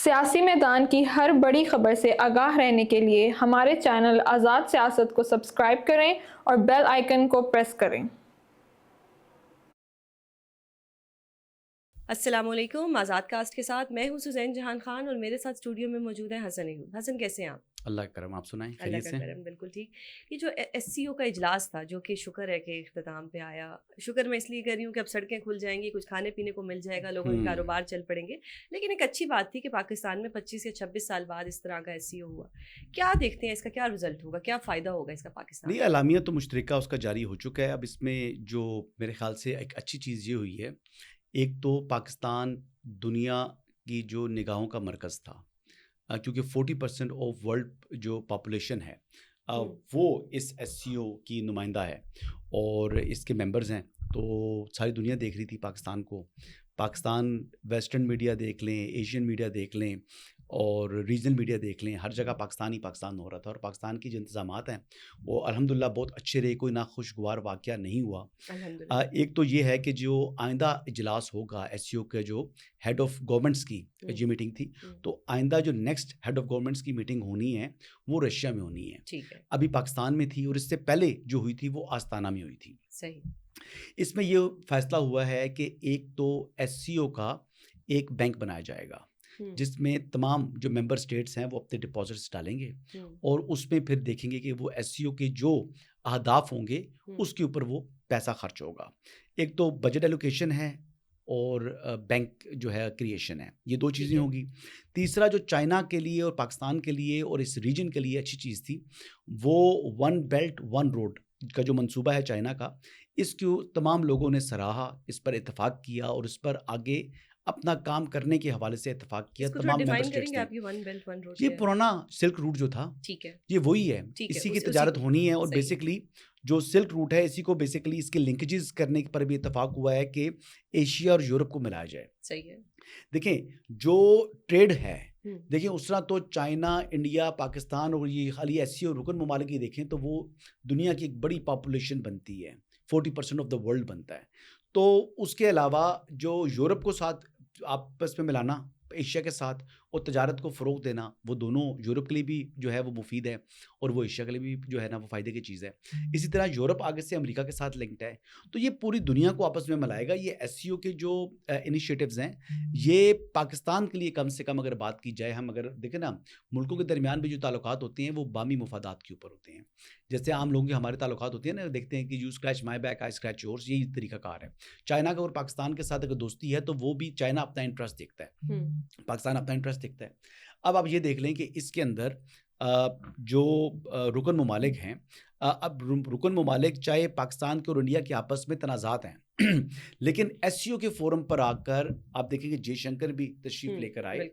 سیاسی میدان کی ہر بڑی خبر سے آگاہ رہنے کے لیے ہمارے چینل آزاد سیاست کو سبسکرائب کریں اور بیل آئیکن کو پریس کریں۔ السلام علیکم، آزاد کاسٹ کے ساتھ میں ہوں سوزین جہان خان اور میرے ساتھ اسٹوڈیو میں موجود ہے حسن ایوب۔ حسن کیسے ہیں آپ؟ اللہ کا کرم، آپ سنائیں؟ اللہ کا کرم، بالکل ٹھیک۔ یہ جو ایس سی او کا اجلاس تھا جو کہ شکر ہے کہ اختتام پہ آیا، شکر میں اس لیے کر رہی ہوں کہ اب سڑکیں کھل جائیں گی، کچھ کھانے پینے کو مل جائے گا، لوگوں کے کاروبار چل پڑیں گے، لیکن ایک اچھی بات تھی کہ پاکستان میں 25 یا 26 سال بعد اس طرح کا ایس سی او ہوا۔ کیا دیکھتے ہیں اس کا کیا رزلٹ ہوگا، کیا فائدہ ہوگا اس کا پاکستان؟ نہیں، اعلامیہ تو مشترکہ اس کا جاری ہو چکا ہے۔ اب اس میں جو میرے خیال سے ایک اچھی چیز یہ ہوئی ہے، ایک تو پاکستان دنیا کی جو نگاہوں کا مرکز تھا، کیونکہ 40% آف ورلڈ جو پاپولیشن ہے وہ اس ایس سی او کی نمائندہ ہے اور اس کے ممبرز ہیں، تو ساری دنیا دیکھ رہی تھی پاکستان کو۔ پاکستان ویسٹرن میڈیا دیکھ لیں، ایشین میڈیا دیکھ لیں اور ریجنل میڈیا دیکھ لیں، ہر جگہ پاکستان ہی پاکستان ہو رہا تھا، اور پاکستان کی جو انتظامات ہیں وہ الحمدللہ بہت اچھے رہے، کوئی ناخوشگوار واقعہ نہیں ہوا۔ ایک تو یہ ہے کہ جو آئندہ اجلاس ہوگا ایس سی او کے جو ہیڈ آف گورنمنٹس کی جو میٹنگ تھی، تو آئندہ جو نیکسٹ ہیڈ آف گورنمنٹس کی میٹنگ ہونی ہے وہ رشیا میں ہونی ہے۔ ابھی پاکستان میں تھی، اور اس سے پہلے جو ہوئی تھی وہ آستانہ میں ہوئی تھی۔ صحیح۔ اس میں یہ فیصلہ ہوا ہے کہ ایک تو ایس سی او کا ایک بینک بنایا جائے گا جس میں تمام جو ممبر اسٹیٹس ہیں وہ اپنے ڈپازٹس ڈالیں گے، اور اس میں پھر دیکھیں گے کہ وہ ایس سی او کے جو اہداف ہوں گے اس کے اوپر وہ پیسہ خرچ ہوگا۔ ایک تو بجٹ ایلوکیشن ہے اور بینک جو ہے کریشن ہے، یہ دو چیزیں ہوگی۔ تیسرا جو چائنا کے لیے اور پاکستان کے لیے اور اس ریجن کے لیے اچھی چیز تھی، وہ ون بیلٹ ون روڈ کا جو منصوبہ ہے چائنا کا، اس کو تمام لوگوں نے سراہا، اس پر اتفاق کیا اور اس پر آگے اپنا کام کرنے کے حوالے سے اتفاق کیا۔ تمام ممبر اسٹیٹس نے، یہ پرانا سلک روٹ جو تھا یہ وہی ہے، اسی کی تجارت ہونی ہے، اور بیسکلی جو سلک روٹ ہے اسی کو بیسکلی اس کے لنکیجز کرنے پر بھی اتفاق ہوا ہے کہ ایشیا اور یورپ کو ملایا جائے۔ صحیح ہے۔ دیکھیں جو ٹریڈ ہے، دیکھیں اس طرح تو چائنا، انڈیا، پاکستان اور یہ خالی ایس سی او رکن ممالک کی دیکھیں تو وہ دنیا کی ایک بڑی پاپولیشن بنتی ہے، 40% آف دا ورلڈ بنتا ہے۔ تو اس کے علاوہ جو یورپ کو ساتھ آپس میں ملانا، ایشیا کے ساتھ، اور تجارت کو فروغ دینا، وہ دونوں یورپ کے لیے بھی جو ہے وہ مفید ہے اور وہ ایشیا کے لیے بھی جو ہے نا وہ فائدے کی چیز ہے۔ اسی طرح یورپ آگے سے امریکہ کے ساتھ لنکڈ ہے، تو یہ پوری دنیا کو آپس میں ملائے گا۔ یہ ایس سی او کے جو انیشیٹوز ہیں یہ پاکستان کے لیے کم سے کم اگر بات کی جائے، ہم اگر دیکھیں نا ملکوں کے درمیان بھی جو تعلقات ہوتے ہیں وہ باہمی مفادات کے اوپر ہوتے ہیں۔ جیسے عام لوگوں کے ہمارے تعلقات ہوتے ہیں نا، دیکھتے ہیں کہ you scratch my back I scratch yours, یہی طریقہ کار ہے۔ چائنا کا اور پاکستان کے ساتھ اگر دوستی ہے تو وہ بھی چائنا اپنا انٹرسٹ دیکھتا ہے، پاکستان اپنا انٹرسٹ دیکھتا ہے۔ اب آپ یہ دیکھ لیں کہ اس کے اندر جو رکن ممالک ہیں، اب رکن ممالک چاہے پاکستان کے اور انڈیا کے آپس میں تنازعات ہیں لیکن ایس سی او کے فورم پر آ کر آپ دیکھیں کہ جے شنکر بھی تشریف لے کر آئے،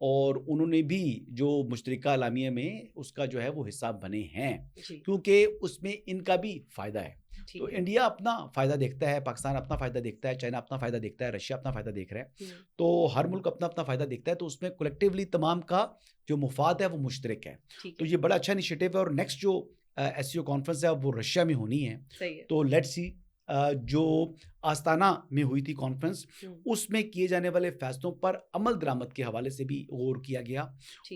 اور انہوں نے بھی جو مشترکہ اعلامیہ میں اس کا جو ہے وہ حصہ بنے ہیں، کیونکہ اس میں ان کا بھی فائدہ ہے۔ تو انڈیا اپنا فائدہ دیکھتا ہے، پاکستان اپنا فائدہ دیکھتا ہے، چائنا اپنا فائدہ دیکھتا ہے، رشیا اپنا فائدہ دیکھ رہا ہے، تو ہر ملک اپنا اپنا فائدہ دیکھتا ہے، تو اس میں کولیکٹیولی تمام کا جو مفاد ہے وہ مشترک ہے۔ تو یہ بڑا اچھا انیشیٹو ہے، اور نیکسٹ جو ایس سی او کانفرنس ہے وہ رشیا میں ہونی ہے۔ تو لیٹ سی جو آستانہ میں ہوئی تھی کانفرنس، اس میں کیے جانے والے فیصلوں پر عمل درآمد کے حوالے سے بھی غور کیا گیا،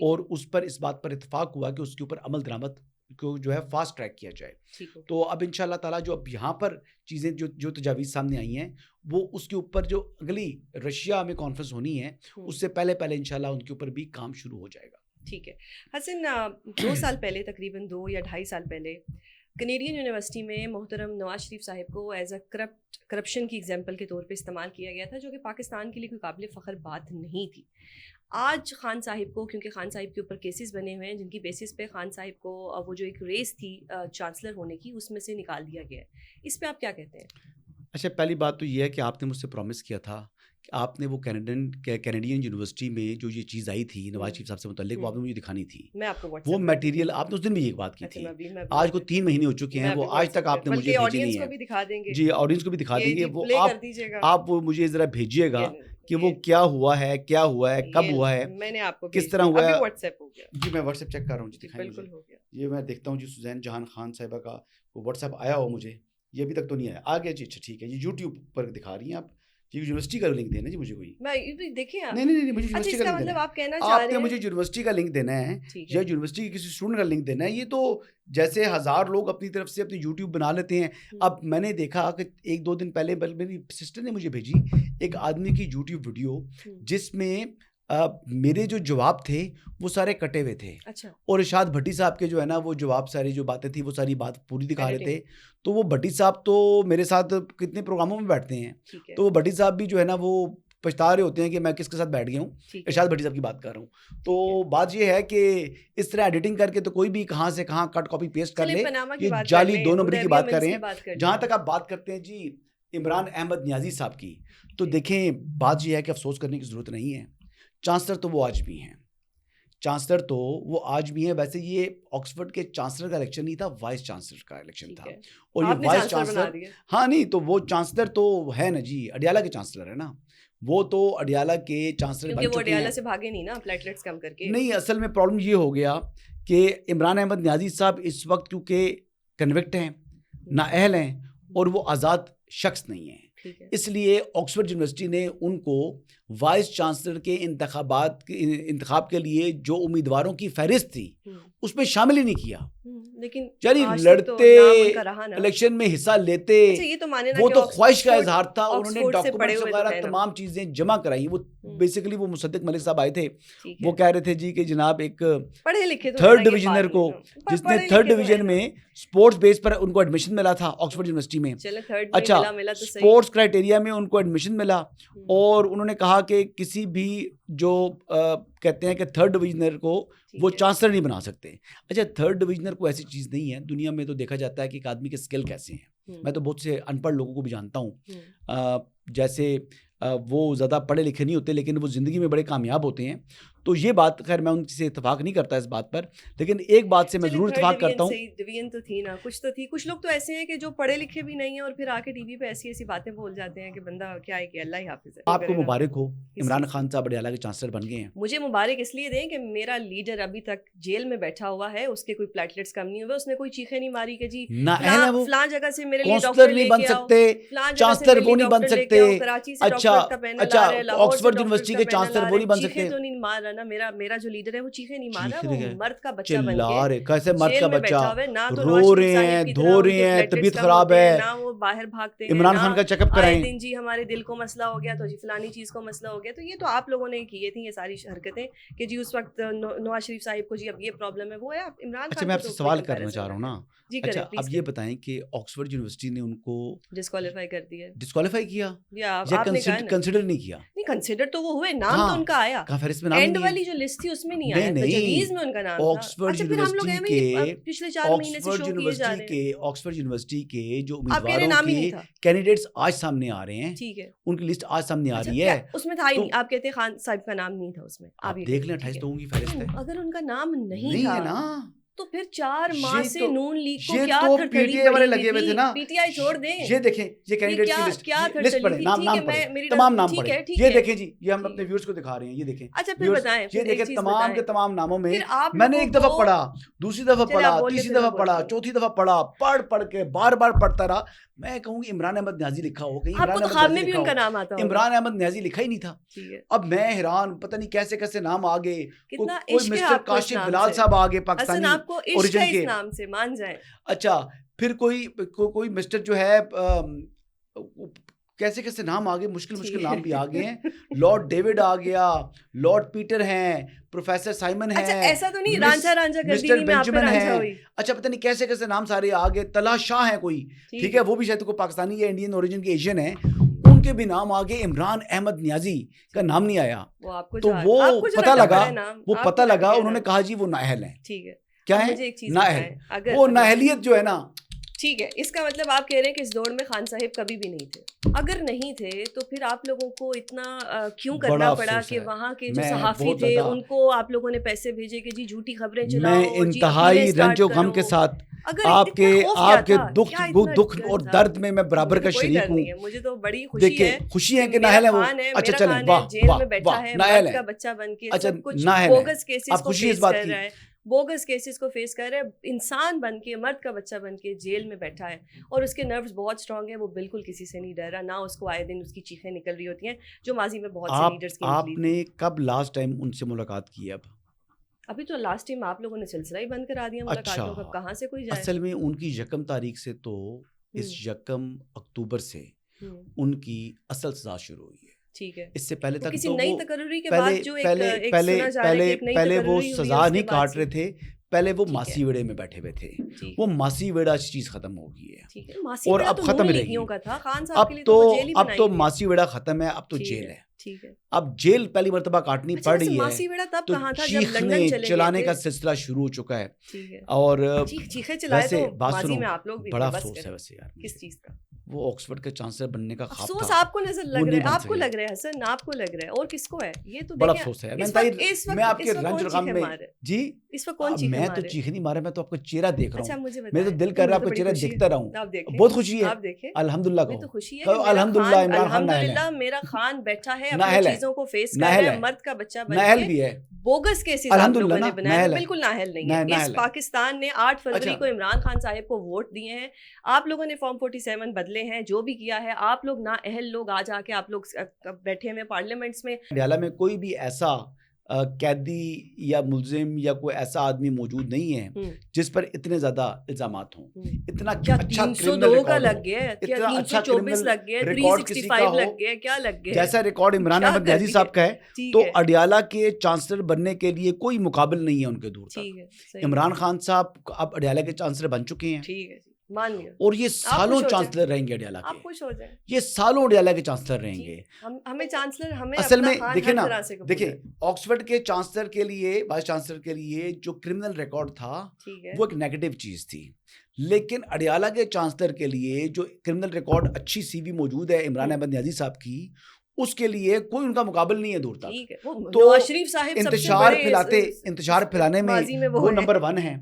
اور اس پر اس بات پر اتفاق ہوا کہ اس کے اوپر عمل درآمد کو جو ہے فاسٹ ٹریک کیا جائے۔ تو اب انشاءاللہ تعالیٰ جو اب یہاں پر چیزیں جو تجاویز سامنے آئی ہیں، وہ اس کے اوپر جو اگلی رشیا میں کانفرنس ہونی ہے اس سے پہلے انشاءاللہ ان کے اوپر بھی کام شروع ہو جائے گا۔ ٹھیک ہے حسن، 2 سال پہلے، تقریباً 2 یا 2.5 سال پہلے، کینیڈین یونیورسٹی میں محترم نواز شریف صاحب کو ایز اے کرپشن کی ایگزامپل کے طور پہ استعمال کیا گیا تھا، جو کہ پاکستان کے لیے کوئی قابل فخر بات نہیں تھی۔ آج خان صاحب کو، کیونکہ خان صاحب کے اوپر کیسز بنے ہوئے ہیں جن کی بیسس پہ خان صاحب کو وہ جو ایک ریس تھی چانسلر ہونے کی اس میں سے نکال دیا گیا ہے، اس پہ آپ کیا کہتے ہیں؟ اچھا، پہلی بات تو یہ ہے کہ آپ نے مجھ سے پرومس کیا تھا کہ آپ نے وہ کینیڈین یونیورسٹی میں جو یہ چیز آئی تھی نواز شریف صاحب سے متعلق، وہ آپ نے مجھے دکھانی تھی، میں آپ کو وہ میٹیریل آپ نے اس دن بھی ایک بات کی تھی، آج کو 3 مہینے ہو چکے ہیں، وہ آج تک آپ نے مجھے بھیجی نہیں ہے۔ جی، آڈینس کو بھی دکھا دیں گے، وہ آپ وہ مجھے ذرا بھیجیے گا کہ وہ کیا ہوا ہے، کب ہوا ہے، کس طرح ہوا ہے۔ جی میں واٹس ایپ چیک کر رہا ہوں، جی دکھائیں مجھے، یہ میں دیکھتا ہوں جی، سوزین جہان خان صاحبہ کا واٹس ایپ آیا ہو مجھے، یہ ابھی تک تو نہیں آیا، آ گیا جی، اچھا ٹھیک ہے، یہ یوٹیوب پر دکھا رہی ہیں آپ، یہ یونیورسٹی کا لنک دینا جی مجھے کوئی. میں دیکھیں نہیں مجھے اچھا یونیورسٹی اس کا کا لنک مطلب دینا ہے. آپ کہنا چاہ رہے آپ نے ہیں مجھے یونیورسٹی کا لنک دینا ہے ٹھیک یا ہے یونیورسٹی کے کسی اسٹوڈنٹ کا لنک دینا ہے. یہ تو جیسے 1000 لوگ اپنی طرف سے اپنی یوٹیوب بنا لیتے ہیں. اب میں نے دیکھا کہ 1-2 دن پہلے میری سسٹر نے مجھے بھیجی ایک آدمی کی یوٹیوب ویڈیو جس میں میرے جو جواب تھے وہ سارے کٹے ہوئے تھے. اچھا اور ارشاد بھٹی صاحب کے جو ہے نا وہ جواب ساری جو باتیں تھیں وہ ساری بات پوری دکھا رہے تھے. تو وہ بھٹی صاحب تو میرے ساتھ کتنے پروگراموں میں بیٹھتے ہیں, تو وہ بھٹی صاحب بھی جو ہے نا وہ پچھتا رہے ہوتے ہیں کہ میں کس کے ساتھ بیٹھ گیا ہوں. ارشاد بھٹی صاحب کی بات کر رہا ہوں. تو بات یہ ہے کہ اس طرح ایڈیٹنگ کر کے تو کوئی بھی کہاں سے کہاں کٹ کاپی پیسٹ کر لے. یہ جعلی 2 نمبری کی بات کر رہے ہیں. جہاں تک آپ بات کرتے ہیں جی عمران احمد نیازی صاحب کی, تو دیکھیں بات یہ ہے کہ افسوس کرنے کی ضرورت نہیں ہے. چانسلر تو وہ آج بھی ہیں, چانسلر تو وہ آج بھی ہیں. ویسے یہ آکسفورڈ کے چانسلر کا الیکشن نہیں تھا, وائس چانسلر کا الیکشن تھا. اور یہ وائس چانسلر ہاں نہیں تو وہ چانسلر تو ہے نا جی, اڈیالہ کے چانسلر ہے نا, وہ تو اڈیالہ کے چانسلر بن چکے ہیں. سے بھاگے نہیں نا پلیٹلیٹس کم کر کے. نہیں, اصل میں پرابلم یہ ہو گیا کہ عمران احمد نیازی صاحب اس وقت کیونکہ کنوکٹ ہیں, نااہل ہیں, اور وہ آزاد شخص نہیں ہیں, اس لیے آکسفورڈ یونیورسٹی نے ان کو وائس چانسلر کے انتخاب کے لیے جو امیدواروں کی فہرست تھی اس میں شامل ہی نہیں کیا. لیکن یعنی لڑتے الیکشن میں حصہ لیتے, وہ تو خواہش کا اظہار تھا. انہوں نے ڈاکومنٹس وغیرہ تمام چیزیں جمع کرائی. وہ بیسیکلی وہ مصدق ملک صاحب آئے تھے, وہ کہہ رہے تھے جی کہ جناب ایک پڑھے لکھے تھرڈ ڈویژنر کو, جس نے تھرڈ ڈویژن میں اسپورٹس بیس پر ان کو ایڈمیشن ملا تھا آکسفورڈ یونیورسٹی میں. اچھا اسپورٹس کرائٹیریا میں ان کو ایڈمیشن ملا, اور انہوں نے کہا کہ کسی بھی جو کہتے ہیں کہ تھرڈ ڈویژنر کو وہ چانسلر نہیں بنا سکتے. اچھا تھرڈ ڈویژنر کو ایسی چیز نہیں ہے دنیا میں, تو دیکھا جاتا ہے کہ ایک آدمی کے اسکل کیسے ہیں. میں تو بہت سے ان پڑھ لوگوں کو بھی جانتا ہوں, جیسے وہ زیادہ پڑھے لکھے نہیں ہوتے لیکن وہ زندگی میں بڑے کامیاب ہوتے ہیں. تو یہ بات خیر میں ان سے اتفاق نہیں کرتا اس بات پر, لیکن ایک بات سے میں ضرور اتفاق کرتا ہوں. ڈویژن تو تھی نا, کچھ تو تھی. کچھ لوگ تو ایسے ہیں کہ جو پڑھے لکھے بھی نہیں ہیں اور پھر آ کے ٹی وی پہ ایسی ایسی باتیں بول جاتے ہیں کہ بندہ کیا ہے کہ اللہ ہی حافظ ہے. آپ کو مبارک ہو, عمران خان صاحب اڈیالہ کے چانسلر بن گئے ہیں. مجھے مبارک اس لیے دیں کہ میرا لیڈر ابھی تک جیل میں بیٹھا ہوا ہے, اس کے کوئی پلیٹلیٹس کم نہیں ہوئے, اس نے کوئی چیخیں نہیں ماری کہ جی فلاں جگہ سے میرے لیے ڈاکٹر نہیں بن سکتے, چانسلر وہ نہیں بن سکتے. کراچی سے ڈاکٹر کا پینل آ رہا ہے, آکسفورڈ یونیورسٹی کے چانسلر وہ نہیں بن سکتے. چیخیں تو نہیں مار رہا نا, میرا جو لیڈر ہے وہ چیخیں نہیں مار رہا, وہ مرد کا بچہ بن چلا رہے, کیسے کے مرد کا جیل میں بچہ بیٹھا ہوا ہے. نہ تو رو رہے ہیں, دھو رہے ہیں, طبیعت خراب ہے, نہ وہ باہر بھاگتے ہیں, عمران خان کا چیک اپ کرائیں. دن جی ہمارے دل کو مسئلہ ہو گیا تو جی فلانی چیز کو مسئلہ ہو گیا. تو یہ تو آپ لوگوں نے کیے تھیں یہ ساری حرکتیں کہ جی اس وقت نواز شریف صاحب کو جی اب یہ پرابلم ہے, وہ ہے عمران خان. اچھا میں آپ سے سوال کرنا چاہ رہا ہوں نا, اچھا اب یہ بتائیں کہ آکسفورڈ یونیورسٹی نے ان کو ڈسکوالیفائی کر دیا, ڈسکوالیفائی کیا یا کنسیڈر نہیں کیا؟ نہیں کنسیڈر تو وہ ہوئے, نام تو ان کا آیا, فہرست میں نام اینڈ والی جو لسٹ تھی اس میں نہیں آیا, تجویز میں ان کا نام تھا. آکسفورڈ یونیورسٹی کے جو امیدواروں کے کینڈیڈیٹس آج سامنے آ رہے ہیں, ٹھیک ہے, ان کی لسٹ آج سامنے آ رہی ہے, اس میں تھا ہی نہیں. آپ کہتے ہیں خان صاحب کا نام نہیں تھا اس میں, آپ دیکھ لیں 28 لوگوں کی فہرست ہے. اگر ان کا نام نہیں تھا نا تو پھر 4 ماہ سے نون لیگ کو کیا تھرتھڑی پی ٹی آئی والے لگے ہوئے تھے نا, پی ٹی آئی چھوڑ دیں. یہ دیکھیں یہ کینڈیڈیٹس کی لسٹ پڑھیں, نام پڑھیں, تمام نام پڑھیں. یہ دیکھیں جی, یہ ہم اپنے ویورز کو دکھا رہے ہیں, یہ دیکھیں. اچھا پھر بتائیں, یہ دیکھیں تمام کے تمام ناموں میں میں نے ایک دفعہ پڑھا, دوسری دفعہ پڑھا, تیسری دفعہ پڑھا, چوتھی دفعہ پڑھا, پڑھ کے بار بار پڑھتا رہا. میں کہوں گی عمران احمد نیازی لکھا ہو, کہیں عمران احمد نیازی لکھا ہی نہیں تھا. اب میں حیران, پتہ نہیں کیسے کیسے نام آ گئے, کوئی مسٹر کاشف بلال صاحب آ گئے پاکستانی اوریجن کے نام سے, مان جائیں. اچھا پھر کوئی مسٹر جو ہے کیسے کیسے نام آ گئے, مشکل نام بھی آ گئے ہیں. لارڈ ڈیوڈ آ گیا, لارڈ پیٹر ہیں, پروفیسر سائمن ہیں, ایسا تو نہیں رانجھا مسٹر بینجمن ہیں. اچھا پتہ نہیں کیسے کیسے نام سارے آ گئے. طلحہ شاہ ہیں کوئی, ٹھیک ہے, وہ بھی شاید کوئی پاکستانی یا انڈین اوریجن کے ایشین ہیں, ان کے بھی نام آگے. عمران احمد نیازی کا نام نہیں آیا, تو وہ پتہ لگا انہوں نے کہا جی وہ نااہل ہیں. ٹھیک ہے, کیا ہے نااہل, وہ نااہلیت جو ہے نا. ٹھیک ہے, اس کا مطلب آپ کہہ رہے ہیں کہ اس دوڑ میں خان صاحب کبھی بھی نہیں تھے. اگر نہیں تھے تو پھر آپ لوگوں کو اتنا کیوں کرنا پڑا کہ وہاں کے جو صحافی تھے ان کو آپ لوگوں نے پیسے بھیجے کہ جی جھوٹی خبریں چلاؤ. میں انتہائی رنج و غم کے ساتھ اگر آپ کے اتنا خوف کیا آپ کے تھا؟ دکھ کیا اتنا دکھ ڈر اور تھا؟ درد میں برابر مجھے کا کوئی شریک ڈر ہوں. نہیں ہے، مجھے تو بڑی خوشی دیکھیں ہے خوشی ہے کہ میرا نااہل ہے وہ. خان ہے، اچھا میرا چلیں، خان ہے، واہ جیل واہ میں بیٹھا واہ، ہے، نااہل مرد ہے. کا بچہ بن کے اچھا سب کچھ نااہل ہے. بوگس کیسز آپ کو خوشی اس فیس بات کر کی؟ رہا ہے، بوگس کیسز کو فیس کر رہا ہے، انسان بن کے، مرد کا بچہ بن کے جیل میں بیٹھا ہے، اور اس کے نروز بہت اسٹرانگ ہیں، وہ بالکل کسی سے نہیں ڈر رہا، نہ اس کو آئے دن اس کی چیخیں نکل رہی ہوتی ہیں جو ماضی میں بہت سے لیڈرز کی آپ نکلی تھی. نے کب لاسٹ ٹائم ان سے ملاقات کی؟ اب ابھی تو لاسٹ ٹائم آپ لوگوں نے سلسلہ ہی بند کرا دیا ملاقاتوں کا، اچھا، کہاں سے کوئی جائے. اصل میں ان کی 1 تاریخ سے تو اس 1 اکتوبر سے ان کی اصل سزا شروع ہوئی ہے. ٹھیک ہے، اس سے پہلے تک کسی تو نئی وہ تقرری کے بعد جو ایک سنا جا رہا ہے کہ ایک نئی پہلے تقرری وہ ہوئی ہے سزا اس کے نہیں بعد کاٹ سے. رہے تھے، پہلے وہ ٹھیک ماسی ہے. ویڑے میں بیٹھے ہوئے تھے. ٹھیک وہ ہے. ماسی ویڑا چیز ختم ہو گئی ہے ٹھیک ہے، ماسی اور ویڑا اب تو ختم نون رہے لیگیوں گی. کا تھا، خان صاحب اب کے لیے تو تو وہ جیل ہی اب بنائی تو ہوئی ہے. ماسی ویڑا ختم ہے، اب تو ٹھیک جیل ہے. ہے. ٹھیک ہے. اب جیل پہلی مرتبہ کاٹنی اچھا پڑ ویسے رہی ماسی ہے ویڑا تب تو کہاں تھا جب چیخنے لندن چلے گئے چلانے تھے. کا سلسلہ شروع ہو چکا ہے. ٹھیک ہے. اور چیخیں چلائے تو ویسے بات ماضی سنو، میں آپ لوگ بھی بڑا تھے، بس افسوس ہے کریں. ویسے یار مجھے. کس چیز کا وہ آکسفورڈ کے چانسلر بننے کا خواب افسوس تھا، آپ کو نظر وہ لگ رہا نہیں ہے؟ بن آپ کو سکے. لگ رہا ہے حسن، آپ کو لگ رہا ہے، اور کس کو ہے؟ یہ تو بڑا دیکھیں افسوس ہے. اس میں آپ کے وقت رنج کون اور غم چیخیں میں مار ہے؟ جی اس وقت کون چیخیں میں مار تو ہے؟ چیخ نہیں مارا، میں تو آپ کا چہرہ دیکھ رہا اچھا ہوں. مجھے میرا بتائیں. تو دل کر رہا ہے آپ مجھے کا بڑی چہرہ خوشی دیکھتا رہوں. ہے. آپ دیکھیں، بہت خوشی ہے. آپ دیکھیں. الحمدللہ ہمیں تو کہو. خوشی ہے کہو کہ میرا الحمدللہ خان، عمران خان نااہل ہے. الحمدللہ میرا خان بیٹھا ہے، اپنی نااہل ہے. چیزوں کو فیس کر نااہل رہا ہے، ہے. مرد کا بچہ بن نااہل کے. بھی ہے. بوگس کیسز آپ الحمدللہ لوگوں نے نا بنائے، وہ نااہل ہے. بالکل نااہل نہیں ہے. اس نااہل ہے. پاکستان نے 8 فروری اچھا کو عمران خان صاحب کو ووٹ دیے ہیں، آپ لوگوں نے فارم 47 بدلے ہیں، جو بھی کیا ہے آپ لوگ نااہل لوگ آ جا کے آپ لوگ بیٹھے ہوئے پارلیمنٹس میں. اڈیالہ میں کوئی بھی ایسا قیدی یا ملزم یا کوئی ایسا آدمی موجود نہیں ہے جس پر اتنے زیادہ الزامات ہوں. اتنا کیا اچھا 302 کا لگ گیا ہے، کیا 324 لگ گیا ہے، 365 لگ گیا ہے، کیا لگ گیا ہے؟ جیسا ریکارڈ عمران احمد نیازی صاحب کا ہے تو اڈیالہ کے چانسلر بننے کے لیے کوئی مقابل نہیں ہے ان کے دور تک. عمران خان صاحب اب اڈیالہ کے چانسلر بن چکے ہیں. ٹھیک ہے، مان لیا. اور یہ سالوں چانسلر رہیں گے اڈیالہ کے. آپ خوش ہو جائیں. یہ سالوں اڈیالہ کے چانسلر رہیں گے. ہمیں چانسلر، ہمیں اصل میں اپنا خان دیکھیں ہر نا، طرح سے قبول دیکھیں ہے. آکسفورڈ کے چانسلر کے لیے، وائس چانسلر کے لیے جو کرمنل ریکارڈ تھا وہ ایک نیگیٹو چیز تھی، لیکن اڈیالہ کے چانسلر کے لیے جو کرمنل ریکارڈ اچھی سی وی موجود ہے عمران احمد نیازی صاحب کی، اس کے لیے کوئی ان کا مقابل نہیں ہے دور تک. تو نواز شریف صاحب انتشار پھیلانے میں وہ نمبر 1 ہیں.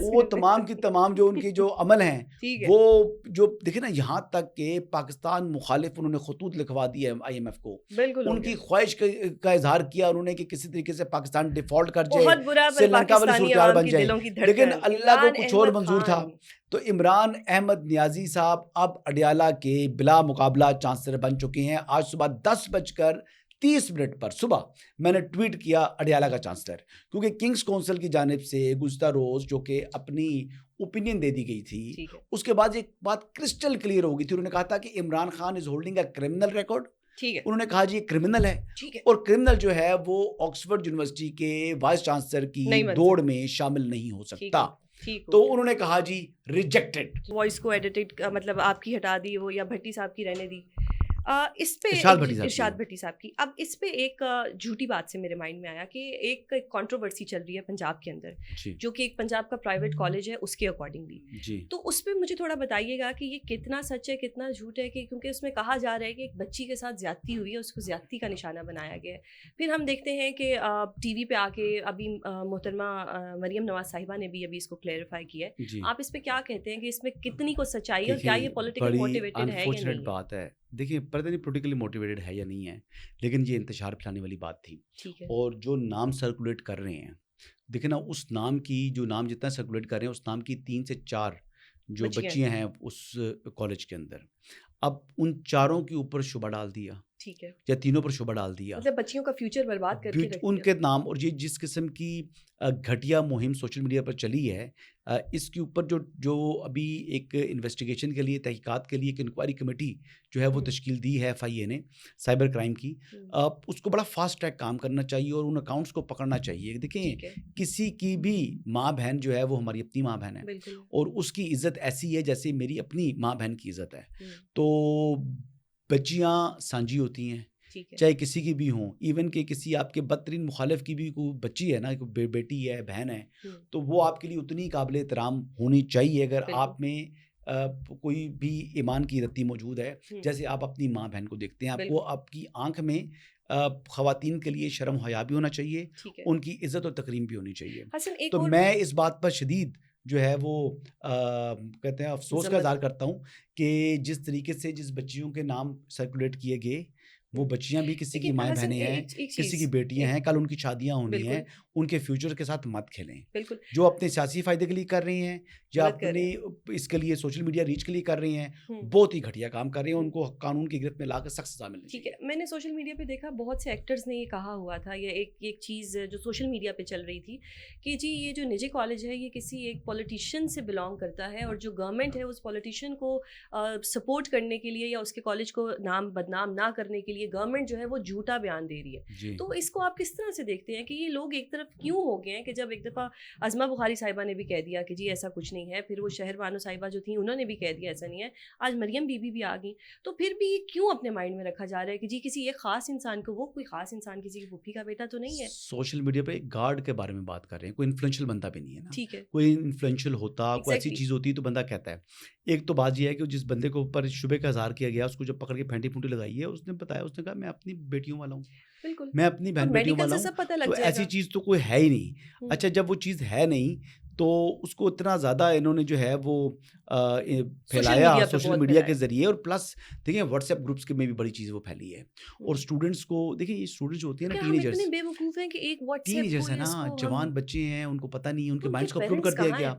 وہ تمام کی تمام جو ان کی جو عمل ہیں وہ جو دیکھیں نا، یہاں تک کہ پاکستان مخالف انہوں نے خطوط لکھوا دی ہے IMF کو. ان کی خواہش کا اظہار کیا انہوں نے کہ کسی طریقے سے پاکستان ڈیفالٹ کر جائے، سری لنکا والی صورتحال بن جائے، لیکن اللہ کو کچھ اور منظور تھا. تو عمران احمد نیازی صاحب اب اڈیالہ کے بلا مقابلہ چانسلر بن چکے ہیں. آج صبح 10:30 پر صبح میں نے ٹویٹ کیا اڈیالہ کا چانسلر، کیونکہ کنگز کونسل کی جانب سے گزشتہ روز جو کہ اپنی اوپینین دے دی گئی تھی، اس کے بعد ایک بات کرسٹل کلیئر ہو گئی تھی. انہوں نے کہا تھا کہ Imran Khan is holding a criminal record. انہوں نے کہا جی یہ کرمنل ہے، اور کرمنل جو ہے وہ آکسفورڈ یونیورسٹی کے وائس چانسلر کی دوڑ میں شامل نہیں ہو سکتا. تو انہوں نے کہا جی ریجیکٹڈ. وائس کو ایڈیٹڈ مطلب آپ کی ہٹا دی وہ، یا بھٹی صاحب کی رہنے دی. اس پہ ارشاد بھٹی صاحب کی. اب اس پہ ایک جھوٹی بات سے میرے مائنڈ میں آیا کہ ایک کنٹروورسی چل رہی ہے پنجاب کے اندر، جو کہ ایک پنجاب کا پرائیویٹ کالج ہے اس کے اکارڈنگلی. تو اس پہ مجھے تھوڑا بتائیے گا کہ یہ کتنا سچ ہے کتنا جھوٹ ہے، کہ کیونکہ اس میں کہا جا رہا ہے کہ ایک بچی کے ساتھ زیادتی ہوئی ہے، اس کو زیادتی کا نشانہ بنایا گیا ہے. پھر ہم دیکھتے ہیں کہ ٹی وی پہ آ کے ابھی محترمہ مریم نواز صاحبہ نے بھی ابھی اس کو کلیئرفائی کیا ہے. آپ اس پہ کیا کہتے ہیں کہ اس میں کتنی کو سچائی ہے، اور کیا یہ پولیٹیکل موٹیویٹڈ ہے یا نہیں؟ بات ہے. دیکھیں پتہ نہیں پولیٹیکلی موٹیویٹڈ ہے یا نہیں ہے، لیکن یہ انتشار پھیلانے والی بات تھی. اور جو نام سرکولیٹ کر رہے ہیں، دیکھیں نا، اس نام کی جو نام جتنا سرکولیٹ کر رہے ہیں، اس نام کی 3 سے 4 جو بچیاں ہیں اس کالج کے اندر، اب ان 4 کے اوپر شبہ ڈال دیا، ٹھیک ہے، یا 3 پر شبہ ڈال دیا، مطلب بچیوں کا فیوچر برباد کر کے ان کے نام. اور یہ جس قسم کی گھٹیا مہم سوشل میڈیا پر چلی ہے، اس کے اوپر جو ابھی ایک انویسٹیگیشن کے لیے، تحقیقات کے لیے ایک انکوائری کمیٹی جو ہے وہ تشکیل دی ہے FIA نے، سائبر کرائم کی، اس کو بڑا فاسٹ ٹریک کام کرنا چاہیے اور ان اکاؤنٹس کو پکڑنا چاہیے. دیکھیں کسی کی بھی ماں بہن جو ہے وہ ہماری اپنی ماں بہن ہے، اور اس کی عزت ایسی ہے جیسے میری اپنی ماں بہن کی عزت ہے. تو بچیاں سانجی ہوتی ہیں، چاہے کسی کی بھی ہوں، ایون کہ کسی آپ کے بدترین مخالف کی بھی کوئی بچی ہے نا، کوئی بیٹی ہے، بہن ہے، تو وہ آپ کے لیے اتنی قابل احترام ہونی چاہیے اگر آپ میں کوئی بھی ایمان کی رتی موجود ہے، جیسے آپ اپنی ماں بہن کو دیکھتے ہیں. آپ کو آپ کی آنکھ میں خواتین کے لیے شرم و حیا بھی ہونا چاہیے، ان کی عزت و تکریم بھی ہونی چاہیے. تو میں اس بات پر شدید جو ہے وہ کہتے ہیں افسوس کا اظہار کرتا ہوں کہ جس طریقے سے جس بچیوں کے نام سرکولیٹ کیے گئے وہ بچیاں بھی کسی کی مائیں بہنیں ہیں, کسی کی بیٹیاں ہیں, کل ان کی شادیاں ہونی ہیں, ان کے فیوچر کے ساتھ مت کھیلیں. جو اپنے سیاسی فائدے کے لیے کر رہی ہیں یا اپنی اس کے لیے سوشل میڈیا ریچ کے لیے کر رہی ہیں, بہت ہی گھٹیا کام کر رہی ہیں. ان کو قانون کی گرفت میں لا کر سخت سزا ملنی چاہیے. ٹھیک ہے, میں نے سوشل میڈیا پہ دیکھا بہت سے ایکٹرز نے یہ کہا ہوا تھا, یا ایک چیز جو سوشل میڈیا پہ چل رہی تھی کہ جی یہ جو نجی کالج ہے یہ کسی ایک پولیٹیشین سے بلانگ کرتا ہے, اور جو گورنمنٹ ہے اس پولیٹیشین کو سپورٹ کرنے کے لیے یا اس کے کالج کو بدنام نہ کرنے کے لیے گورنمنٹ جو ہے وہ جھوٹا بیان دے رہی ہے. تو اس کو آپ کس طرح سے دیکھتے ہیں کہ یہ لوگ ایک طرف کیوں ہو گئے ہیں کہ جب ایک دفعہ عظمہ بخاری صاحبہ نے بھی کہہ دیا کہ جی ایسا کچھ نہیں ہے, پھر وہ شہر بانو صاحبہ جو تھیں انہوں نے بھی کہہ دیا ایسا نہیں ہے, آج مریم بی بی بھی آ گئی, تو پھر بھی یہ کیوں اپنے مائنڈ میں رکھا جا رہا ہے کہ جی کسی ایک خاص انسان کو, وہ کوئی خاص انسان کسی کی پھوپھی کا بیٹا تو نہیں ہے. سوشل میڈیا پہ ایک گارڈ کے بارے میں بات کر رہے ہیں, کوئی انفلوئنشل بندہ بھی نہیں ہے نا. ٹھیک ہے, کوئی انفلوئنشل ہوتا, کوئی ایسی چیز ہوتی تو بندہ کہتا ہے. ایک تو بات یہ ہے کہ جس بندے کو اوپر شبے کا اظہار کیا گیا اس کو جب پکڑ کے پھینٹی پھونٹی لگائی ہے, اس نے بتایا, اس نے کہا میں اپنی بیٹیوں والا ہوں, بالکل میں اپنی بہن بیٹیوں والا ہوں, تو ایسی چیز تو کوئی ہے ہی نہیں. اچھا, جب وہ چیز ہے نہیں تو اس کو اتنا زیادہ انہوں نے جو ہے وہ پھیلایا سوشل میڈیا کے ذریعے, اور پلس دیکھیں واٹس ایپ گروپس کے میں بھی بڑی چیز وہ پھیلی ہے. اور اسٹوڈنٹس کو دیکھیں, یہ اسٹوڈنٹس جو ہوتی ہیں نا, ٹین ایجرس ہیں نا, جوان بچے ہیں, ان کو پتہ نہیں, ان کے مائنڈس کو اپلوڈ کر دیا گیا.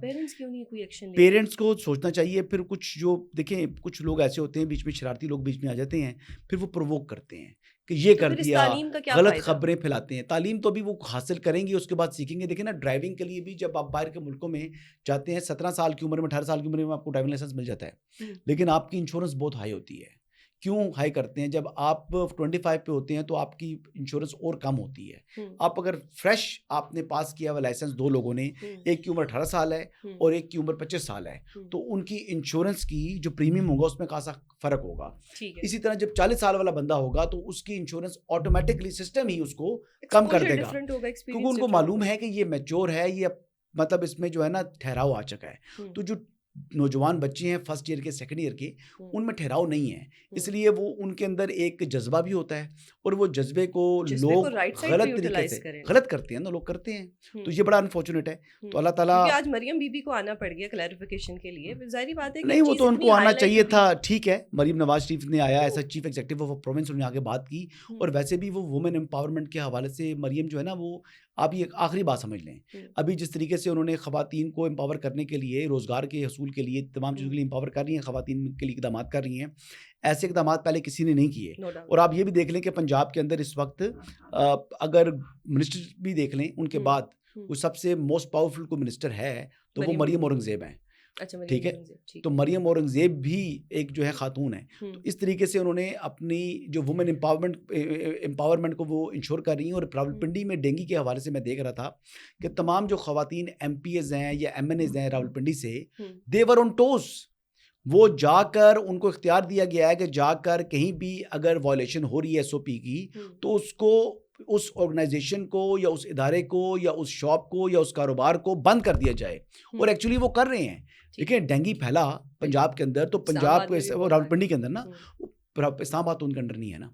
پیرنٹس کو سوچنا چاہیے. پھر کچھ جو دیکھیں کچھ لوگ ایسے ہوتے ہیں بیچ میں, شرارتی لوگ بیچ میں آ جاتے ہیں, پھر وہ پرووک کرتے ہیں کہ یہ کر دیا, غلط خبریں پھیلاتے ہیں. تعلیم تو ابھی وہ حاصل کریں گی, اس کے بعد سیکھیں گے. دیکھیں نا, ڈرائیونگ کے لیے بھی جب آپ باہر کے ملکوں میں جاتے ہیں 17 سال کی عمر میں, 18 سال کی عمر میں آپ کو ڈرائیونگ لائسنس مل جاتا ہے, لیکن آپ کی انشورنس بہت ہائی ہوتی ہے. کیوں ہائی کرتے ہیں؟ جب آپ 25 پہ ہوتے ہیں تو آپ کی انشورنس اور کم ہوتی ہے. آپ اگر فریش آپ نے پاس کیا ہوا لائسنس, دو لوگوں نے, ایک کی عمر 18 سال ہے اور ایک کی عمر 25 سال ہے, تو ان کی انشورنس کی جو پریمیم ہوگا اس میں خاصا فرق ہوگا. اسی طرح جب 40 سال والا بندہ ہوگا تو اس کی انشورنس آٹومیٹکلی سسٹم ہی اس کو کم کر دے گا, کیونکہ ان کو معلوم ہے کہ یہ میچور ہے, یہ مطلب اس میں جو ہے نا ٹھہراؤ آ چکا ہے. تو جو نوجوان بچے ہیں فرسٹ ایئر کے, سیکنڈ ایئر کے, ان میں ٹھہراؤ نہیں ہے, اس لیے وہ ان کے اندر ایک جذبہ بھی ہوتا ہے, اور وہ جذبے کو لوگ غلط طریقے سے غلط کرتے ہیں نا, لوگ کرتے ہیں. تو یہ بڑا انفارچونیٹ ہے. تو اللہ تعالیٰ, آج مریم بی بی کو آنا پڑ گیا کلیریفیکیشن کے لیے, ظاہری بات ہے نہیں وہ تو ان کو آنا چاہیے تھا. ٹھیک ہے, مریم نواز شریف نے آیا ایسا چیف ایگزیکٹو آف پروونس, انہوں نے آگے بات کی. اور ویسے بھی وہ وومن امپاورمنٹ کے حوالے سے مریم جو ہے نا, وہ آپ یہ آخری بات سمجھ لیں, ابھی جس طریقے سے انہوں نے خواتین کو امپاور کرنے کے لیے, روزگار کے حصول کے لیے, تمام چیزوں کے لیے امپاور کر رہی ہیں, خواتین کے لیے اقدامات کر رہی ہیں, ایسے اقدامات پہلے کسی نے نہیں کیے. اور آپ یہ بھی دیکھ لیں کہ پنجاب کے اندر اس وقت اگر منسٹر بھی دیکھ لیں, ان کے بعد وہ سب سے موسٹ پاورفل کوئی منسٹر ہے تو وہ مریم اورنگزیب ہیں. ٹھیک ہے, تو مریم اورنگزیب بھی ایک جو ہے خاتون ہے. تو اس طریقے سے انہوں نے اپنی جو وومن امپاورمنٹ کو وہ انشور کر رہی ہیں. اور راولپنڈی میں ڈینگی کے حوالے سے میں دیکھ رہا تھا کہ تمام جو خواتین ایم پی ایز ہیں یا ایم این ایز ہیں راولپنڈی سے, دے ور آن ٹوز. وہ جا کر, ان کو اختیار دیا گیا ہے کہ جا کر کہیں بھی اگر وائلیشن ہو رہی ہے SOP کی, تو اس کو, اس آرگنائزیشن کو یا اس ادارے کو یا اس شاپ کو یا اس کاروبار کو بند کر دیا جائے. اور ایکچولی وہ کر رہے ہیں. دیکھیں, ڈینگی پھیلا پنجاب کے اندر, تو پنجاب کو راولپنڈی کے اندر نا, اسلام آباد تو ان کے انڈر نہیں ہے نا.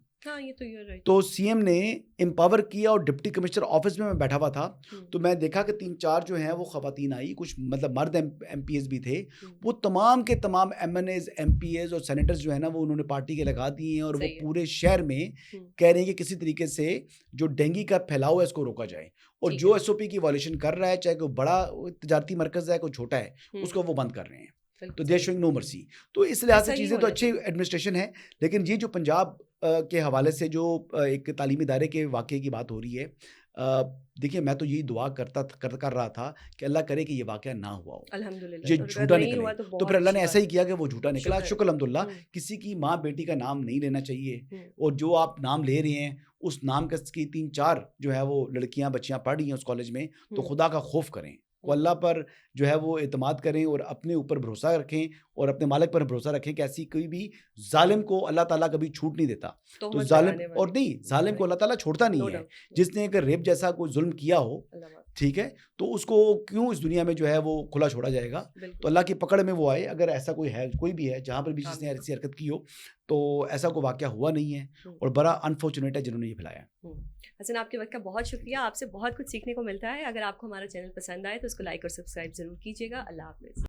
تو سی ایم نے امپاور کیا, اور ڈپٹی کمشنر آفس میں بیٹھا ہوا تھا, تو میں دیکھا کہ 3-4 جو ہیں وہ خواتین آئی, کچھ مطلب مرد ایم پی ایز بھی تھے. وہ تمام کے تمام M N As, M P As اور سینیٹرز جو ہے نا, وہ انہوں نے پارٹی کے لگا دیے ہیں. اور وہ پورے شہر میں کہہ رہے ہیں کہ کسی طریقے سے جو ڈینگی کا پھیلاؤ ہے اس کو روکا جائے, اور جو SOP کی وائلیشن کر رہا ہے, چاہے کوئی بڑا تجارتی مرکز ہے کوئی چھوٹا ہے, اس کو وہ بند کر رہے ہیں. تو دے شوئنگ نو مرسی. تو اس لحاظ سے چیزیں تو اچھی ایڈمنسٹریشن ہے. لیکن یہ جو پنجاب کے حوالے سے جو ایک تعلیمی ادارے کے واقعے کی بات ہو رہی ہے, دیکھیے میں تو یہی دعا کر رہا تھا کہ اللہ کرے کہ یہ واقعہ نہ ہوا ہو, یہ جھوٹا نکلے. تو پھر اللہ نے ایسا ہی کیا کہ وہ جھوٹا نکلا. شکر الحمدللہ. کسی کی ماں بیٹی کا نام نہیں لینا چاہیے, اور جو آپ نام لے رہے ہیں اس نام کی 3-4 جو ہے وہ لڑکیاں بچیاں پڑھ رہی ہیں اس کالج میں, تو خدا کا خوف کریں, وہ اللہ پر جو ہے وہ اعتماد کریں, اور اپنے اوپر بھروسہ رکھیں, اور اپنے مالک پر بھروسہ رکھیں کہ ایسی کوئی بھی ظالم کو اللہ تعالیٰ کبھی چھوٹ نہیں دیتا. تو ظالم, اور نہیں, ظالم کو اللہ تعالیٰ چھوڑتا نہیں ہے. جس نے اگر ریپ جیسا کوئی ظلم کیا ہو, ٹھیک ہے, تو اس کو کیوں اس دنیا میں جو ہے وہ کھلا چھوڑا جائے گا. تو اللہ کی پکڑ میں وہ آئے. اگر ایسا کوئی ہے, کوئی بھی ہے جہاں پر بھی جس نے ایسی حرکت کی ہو, تو ایسا کوئی واقعہ ہوا نہیں ہے, اور بڑا انفارچونیٹ ہے جنہوں نے یہ پھیلایا. حسن, آپ کے وقت کا بہت شکریہ. آپ سے بہت کچھ سیکھنے کو ملتا ہے. اگر آپ کو ہمارا چینل پسند آئے تو اس کو لائک اور سبسکرائب ضرور کیجیے گا. اللہ حافظ.